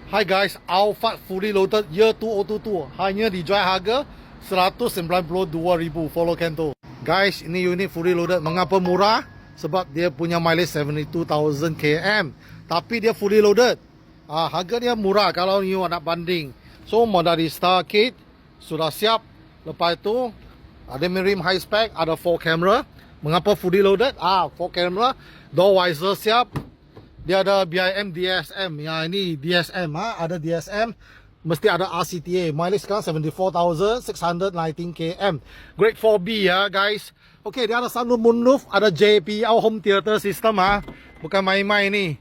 Hi guys, Alphard fully loaded year 2022 hanya dijual harga 192,000. Follow Kento. Guys, ini unit fully loaded. Mengapa murah? Sebab dia punya mileage 72,000 km. Tapi dia fully loaded. Harga dia murah kalau you nak banding. So modal di star kit sudah siap. Lepas itu ada rim high spec, ada 4 camera. Mengapa fully loaded? 4 camera, door visor siap. Dia ada BIM DSM. Ya, ini DSM, ada DSM. Mesti ada RCTA. Mileage sekarang 74,619 km. Grade 4B ya guys. Okay, dia ada sunroof, moonroof, ada JPL home theater system Bukan main-main ni.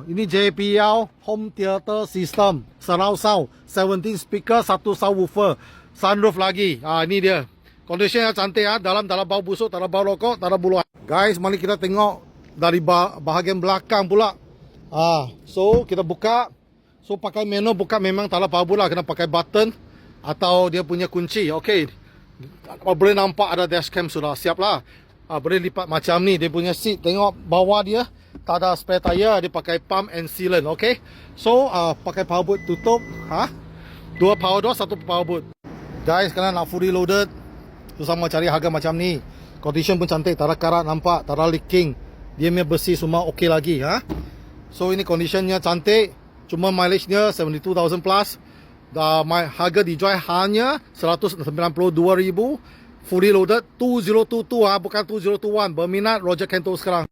Ini JPL home theater system. Surround sound, 17 speaker, 1 subwoofer. Sunroof lagi. Ini dia. Condition yang cantik Dalam bau busuk, tak ada bau rokok, tak ada bulu. Guys, mari kita tengok dari bahagian belakang pula. So kita buka. So pakai manual buka memang tak ada power lah. Kena pakai button atau dia punya kunci. Okay, boleh nampak ada dashcam sudah siap lah. Boleh lipat macam ni. Dia punya seat, tengok bawah dia tak ada spare tire. Dia pakai pump and sealant. Okay, so pakai power boot tutup. 2 power door, 1 power boot. Guys, kalian nak fully loaded, susah mau cari harga macam ni. Condition pun cantik, tak ada karat nampak, tak ada leaking. Dia punya bersih semua okey lagi. So ini conditionnya cantik. Cuma mileage-nya 72,000 plus. Harga dijual hanya 192,000. Fully loaded 2022 bukan 2021. Berminat Roger Kento sekarang.